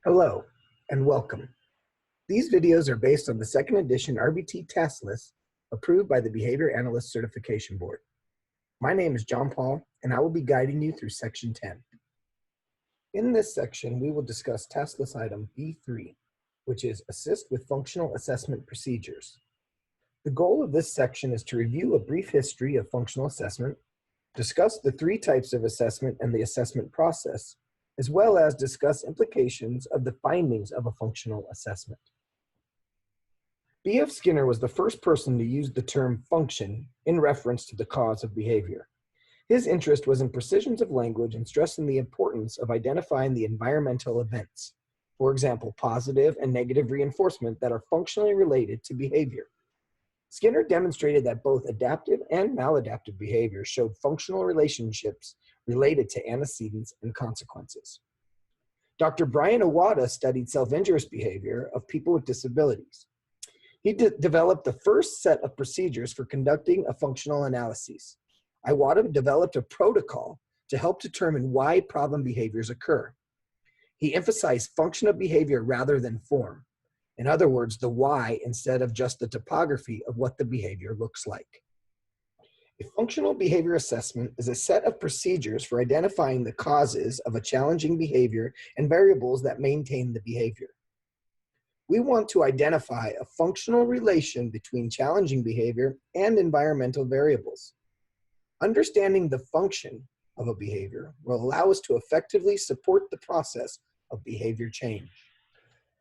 Hello and welcome. These videos are based on the second edition RBT task list approved by the Behavior Analyst Certification Board. My name is John Paul and I will be guiding you through section 10. In this section, we will discuss task list item B3, which is assist with functional assessment procedures. The goal of this section is to review a brief history of functional assessment, discuss the three types of assessment and the assessment process, as well as discuss implications of the findings of a functional assessment. B.F. Skinner was the first person to use the term function in reference to the cause of behavior. His interest was in precisions of language and stressing the importance of identifying the environmental events, for example, positive and negative reinforcement that are functionally related to behavior. Skinner demonstrated that both adaptive and maladaptive behavior showed functional relationships related to antecedents and consequences. Dr. Brian Iwata studied self-injurious behavior of people with disabilities. He developed the first set of procedures for conducting a functional analysis. Iwata developed a protocol to help determine why problem behaviors occur. He emphasized function of behavior rather than form. In other words, the why instead of just the topography of what the behavior looks like. A functional behavior assessment is a set of procedures for identifying the causes of a challenging behavior and variables that maintain the behavior. We want to identify a functional relation between challenging behavior and environmental variables. Understanding the function of a behavior will allow us to effectively support the process of behavior change.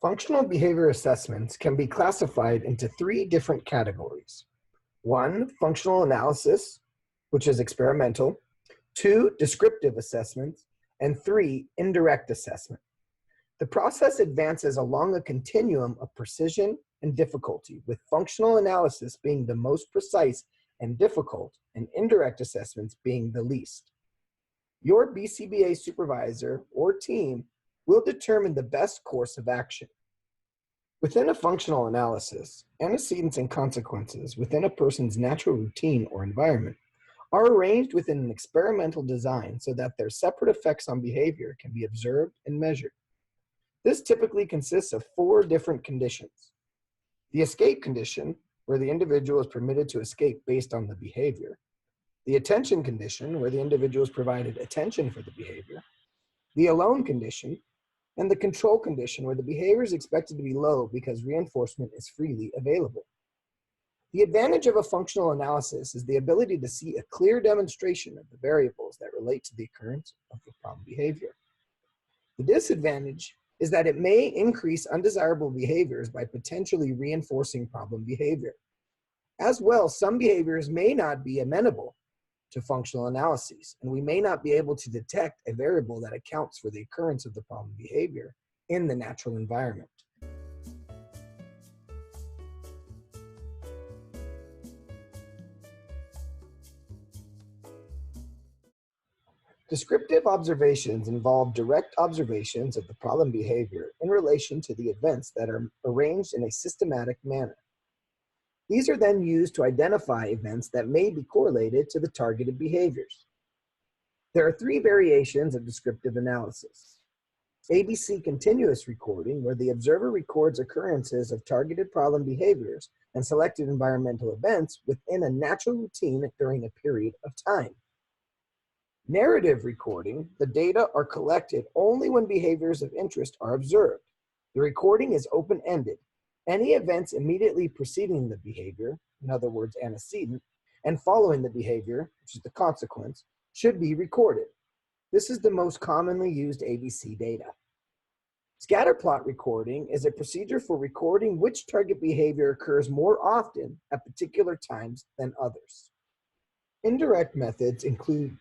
Functional behavior assessments can be classified into three different categories. 1, functional analysis, which is experimental. 2, descriptive assessments. And 3, indirect assessment. The process advances along a continuum of precision and difficulty, with functional analysis being the most precise and difficult, and indirect assessments being the least. Your BCBA supervisor or team will determine the best course of action. Within a functional analysis, antecedents and consequences within a person's natural routine or environment are arranged within an experimental design so that their separate effects on behavior can be observed and measured. This typically consists of 4 different conditions. The escape condition, where the individual is permitted to escape based on the behavior. The attention condition, where the individual is provided attention for the behavior. The alone condition, and the control condition, where the behavior is expected to be low because reinforcement is freely available. The advantage of a functional analysis is the ability to see a clear demonstration of the variables that relate to the occurrence of the problem behavior. The disadvantage is that it may increase undesirable behaviors by potentially reinforcing problem behavior. As well, some behaviors may not be amenable to functional analyses, and we may not be able to detect a variable that accounts for the occurrence of the problem behavior in the natural environment. Descriptive observations involve direct observations of the problem behavior in relation to the events that are arranged in a systematic manner. These are then used to identify events that may be correlated to the targeted behaviors. There are 3 variations of descriptive analysis. ABC continuous recording, where the observer records occurrences of targeted problem behaviors and selected environmental events within a natural routine during a period of time. Narrative recording, the data are collected only when behaviors of interest are observed. The recording is open-ended. Any events immediately preceding the behavior, in other words, antecedent, and following the behavior, which is the consequence, should be recorded. This is the most commonly used ABC data. Scatterplot recording is a procedure for recording which target behavior occurs more often at particular times than others. Indirect methods include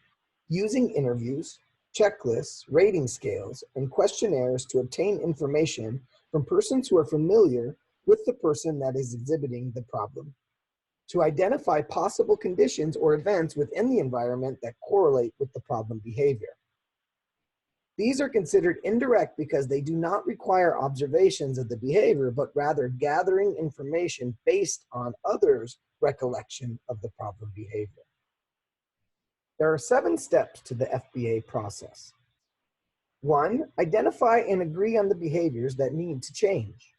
using interviews, checklists, rating scales, and questionnaires to obtain information from persons who are familiar with the person that is exhibiting the problem, to identify possible conditions or events within the environment that correlate with the problem behavior. These are considered indirect because they do not require observations of the behavior, but rather gathering information based on others' recollection of the problem behavior. There are 7 steps to the FBA process. 1. Identify and agree on the behaviors that need to change.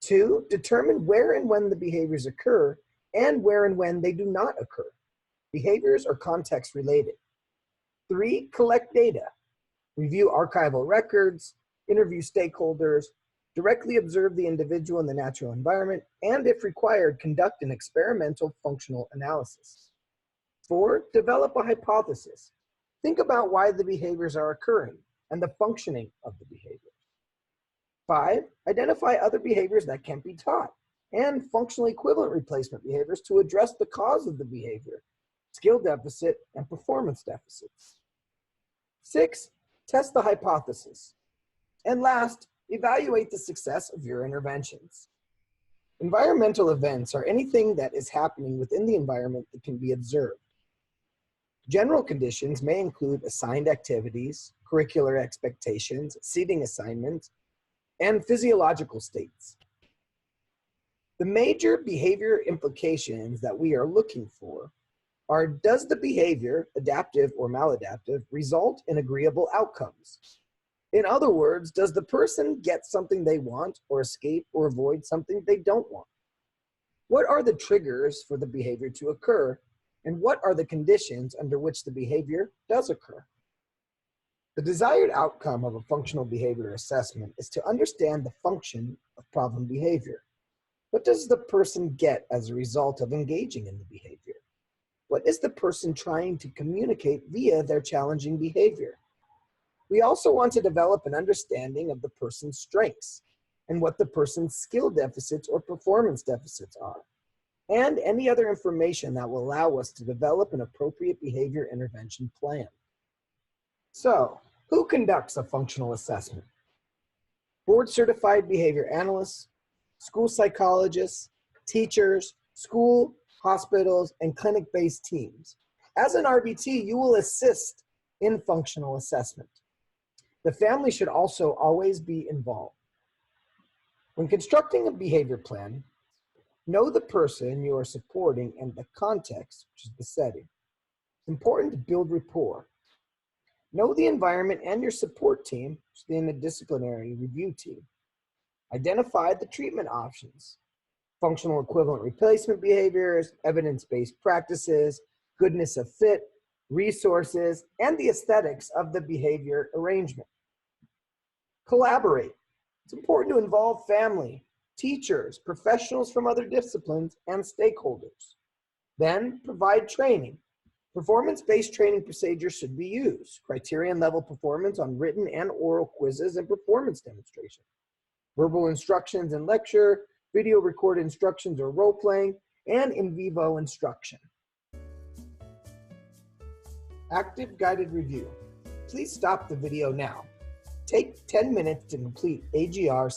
2. Determine where and when the behaviors occur and where and when they do not occur. Behaviors are context related. 3. Collect data. Review archival records, interview stakeholders, directly observe the individual in the natural environment, and if required, conduct an experimental functional analysis. 4. Develop a hypothesis. Think about why the behaviors are occurring and the functioning of the behavior. 5. Identify other behaviors that can be taught and functional equivalent replacement behaviors to address the cause of the behavior, skill deficit, and performance deficits. 6. Test the hypothesis. And last, evaluate the success of your interventions. Environmental events are anything that is happening within the environment that can be observed. General conditions may include assigned activities, curricular expectations, seating assignments, and physiological states. The major behavior implications that we are looking for are: does the behavior, adaptive or maladaptive, result in agreeable outcomes? In other words, does the person get something they want or escape or avoid something they don't want? What are the triggers for the behavior to occur? And what are the conditions under which the behavior does occur? The desired outcome of a functional behavior assessment is to understand the function of problem behavior. What does the person get as a result of engaging in the behavior? What is the person trying to communicate via their challenging behavior? We also want to develop an understanding of the person's strengths and what the person's skill deficits or performance deficits are, and any other information that will allow us to develop an appropriate behavior intervention plan. So, who conducts a functional assessment? Board-certified behavior analysts, school psychologists, teachers, school, hospitals, and clinic-based teams. As an RBT, you will assist in functional assessment. The family should also always be involved. When constructing a behavior plan, know the person you are supporting and the context, which is the setting. It's important to build rapport. Know the environment and your support team, which is the interdisciplinary review team. Identify the treatment options: functional equivalent replacement behaviors, evidence-based practices, goodness of fit, resources, and the aesthetics of the behavior arrangement. Collaborate. It's important to involve family, teachers, professionals from other disciplines, and stakeholders. Then provide training. Performance-based training procedures should be used. Criterion level performance on written and oral quizzes and performance demonstration. Verbal instructions and lecture, video recorded instructions or role-playing, and in vivo instruction. Active guided review. Please stop the video now. Take 10 minutes to complete AGR